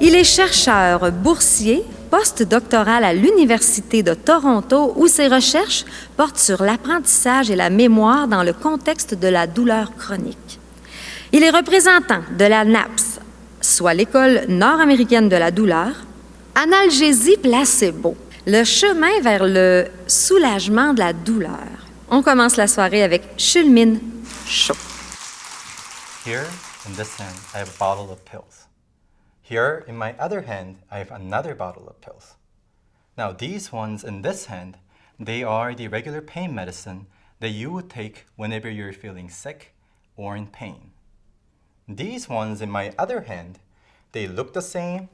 Il est chercheur boursier postdoctoral à l'Université de Toronto où ses recherches portent sur l'apprentissage et la mémoire dans le contexte de la douleur chronique. Il est représentant de la NAPS, soit l'École nord-américaine de la douleur, Analgésie Placebo, le chemin vers le soulagement de la douleur. On commence la soirée avec Chulmin Cho. Here, in this hand, I have a bottle of pills. Here, in my other hand, I have another bottle of pills. Now, these ones in this hand, they are the regular pain medicine that you would take whenever you're feeling sick or in pain. These ones in my other hand, they look the same,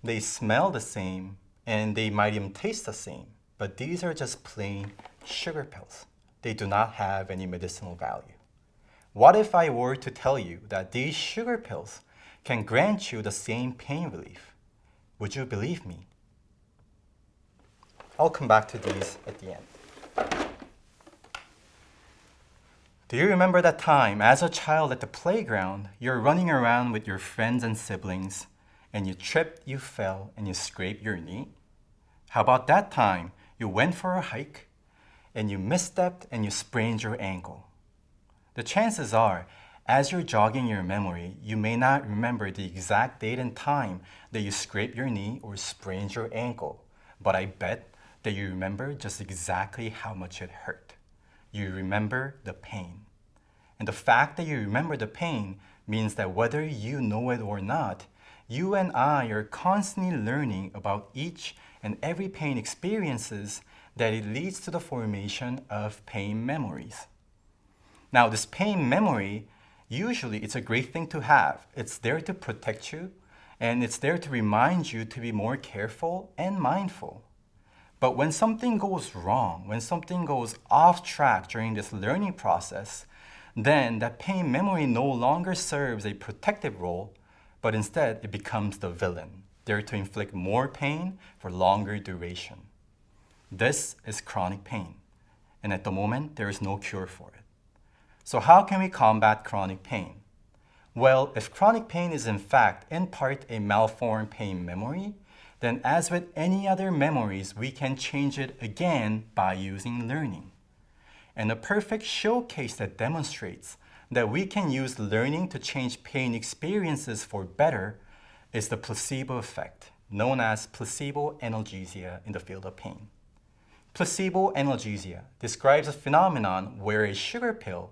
they smell the same, and they might even taste the same, but these are just plain sugar pills. They do not have any medicinal value. What if I were to tell you that these sugar pills can grant you the same pain relief? Would you believe me? I'll come back to these at the end. Do you remember that time as a child at the playground, you're running around with your friends and siblings, and you tripped, you fell, and you scraped your knee? How about that time you went for a hike, and you misstepped and you sprained your ankle? The chances are, as you're jogging your memory, you may not remember the exact date and time that you scraped your knee or sprained your ankle, but I bet that you remember just exactly how much it hurt. You remember the pain. And the fact that you remember the pain means that whether you know it or not, you and I are constantly learning about each and every pain experiences that it leads to the formation of pain memories. Now, this pain memory, usually it's a great thing to have. It's there to protect you, and it's there to remind you to be more careful and mindful. But when something goes wrong, when something goes off track during this learning process, then that pain memory no longer serves a protective role, but instead it becomes the villain, there to inflict more pain for longer duration. This is chronic pain, and at the moment, there is no cure for it. So how can we combat chronic pain? Well, if chronic pain is in fact in part a malformed pain memory, then as with any other memories, we can change it again by using learning. And a perfect showcase that demonstrates that we can use learning to change pain experiences for better is the placebo effect, known as placebo analgesia in the field of pain. Placebo analgesia describes a phenomenon where a sugar pill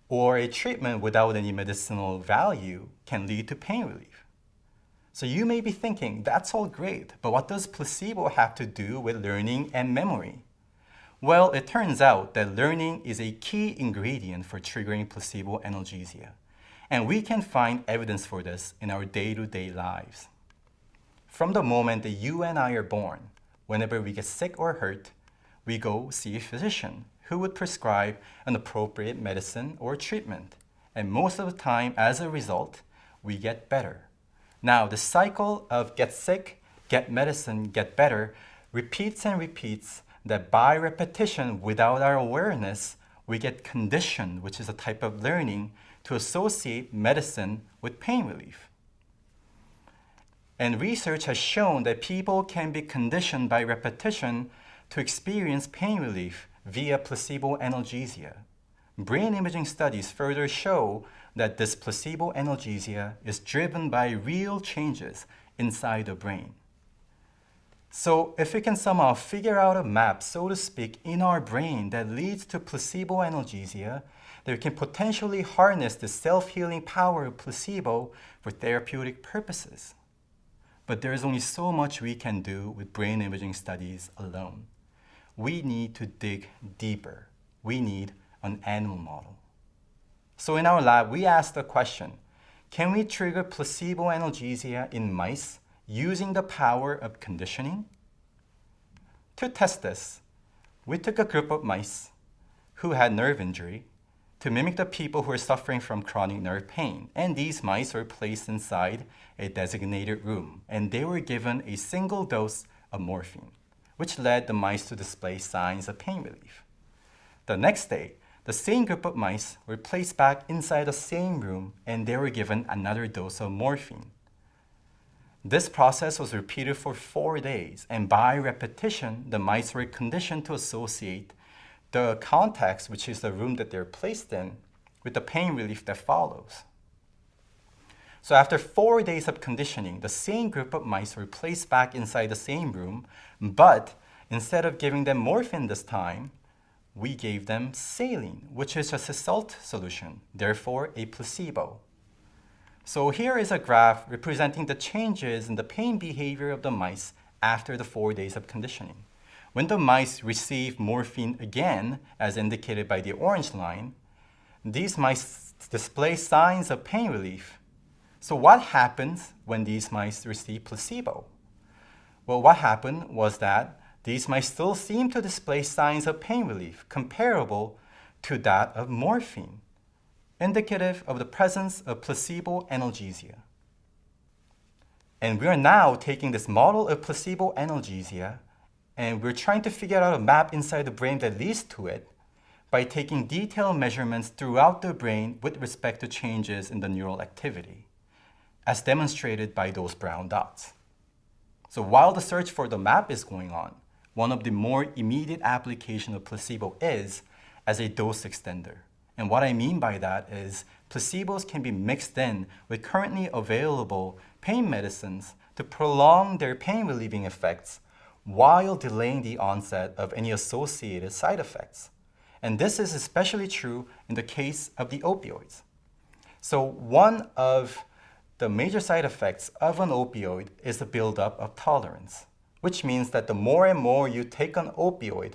or a treatment without any medicinal value can lead to pain relief. So you may be thinking, that's all great, but what does placebo have to do with learning and memory? Well, it turns out that learning is a key ingredient for triggering placebo analgesia, and we can find evidence for this in our day-to-day lives. From the moment that you and I are born, whenever we get sick or hurt, we go see a physician who would prescribe an appropriate medicine or treatment, and most of the time, as a result, we get better. Now, the cycle of get sick, get medicine, get better repeats and repeats that by repetition without our awareness, we get conditioned, which is a type of learning, to associate medicine with pain relief. And research has shown that people can be conditioned by repetition to experience pain relief via placebo analgesia. Brain imaging studies further show that this placebo analgesia is driven by real changes inside the brain. So if we can somehow figure out a map, so to speak, in our brain that leads to placebo analgesia, then we can potentially harness the self-healing power of placebo for therapeutic purposes. But there is only so much we can do with brain imaging studies alone. We need to dig deeper. We need an animal model. So in our lab, we asked the question, can we trigger placebo analgesia in mice using the power of conditioning? To test this, we took a group of mice who had nerve injury to mimic the people who are suffering from chronic nerve pain. And these mice were placed inside a designated room, and they were given a single dose of morphine, which led the mice to display signs of pain relief. The next day, the same group of mice were placed back inside the same room, and they were given another dose of morphine. This process was repeated for 4 days, and by repetition, the mice were conditioned to associate the context, which is the room that they're placed in, with the pain relief that follows. So after 4 days of conditioning, the same group of mice were placed back inside the same room, but instead of giving them morphine this time, we gave them saline, which is just a salt solution, therefore a placebo. So here is a graph representing the changes in the pain behavior of the mice after the 4 days of conditioning. When the mice receive morphine again, as indicated by the orange line, these mice display signs of pain relief. So what happens when these mice receive placebo? Well, what happened was that these mice still seem to display signs of pain relief comparable to that of morphine, indicative of the presence of placebo analgesia. And we are now taking this model of placebo analgesia and we're trying to figure out a map inside the brain that leads to it by taking detailed measurements throughout the brain with respect to changes in the neural activity, as demonstrated by those brown dots. So while the search for the map is going on, one of the more immediate applications of placebo is as a dose extender. And what I mean by that is placebos can be mixed in with currently available pain medicines to prolong their pain relieving effects while delaying the onset of any associated side effects. And this is especially true in the case of the opioids. So one of the major side effects of an opioid is the buildup of tolerance, which means that the more and more you take an opioid,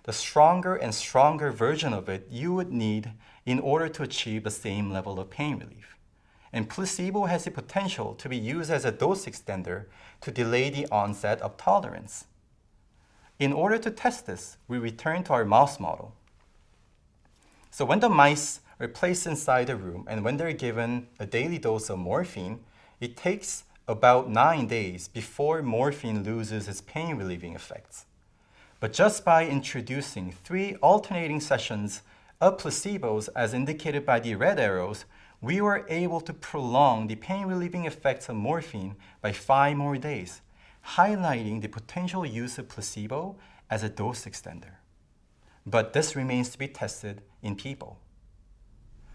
the stronger and stronger version of it you would need in order to achieve the same level of pain relief. And placebo has the potential to be used as a dose extender to delay the onset of tolerance. In order to test this, we return to our mouse model. So when the mice are placed inside a room and when they're given a daily dose of morphine, it takes about 9 days before morphine loses its pain relieving effects. But just by introducing 3 alternating sessions of placebos as indicated by the red arrows, we were able to prolong the pain relieving effects of morphine by 5 more days, highlighting the potential use of placebo as a dose extender. But this remains to be tested in people.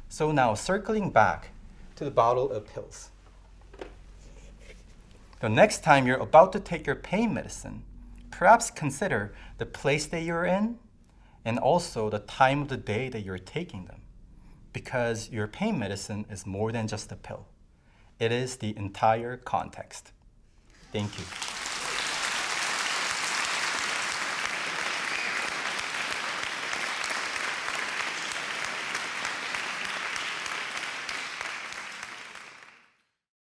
So now circling back to the bottle of pills. The next time you're about to take your pain medicine, perhaps consider the place that you're in and also the time of the day that you're taking them, because your pain medicine is more than just a pill. It is the entire context. Thank you.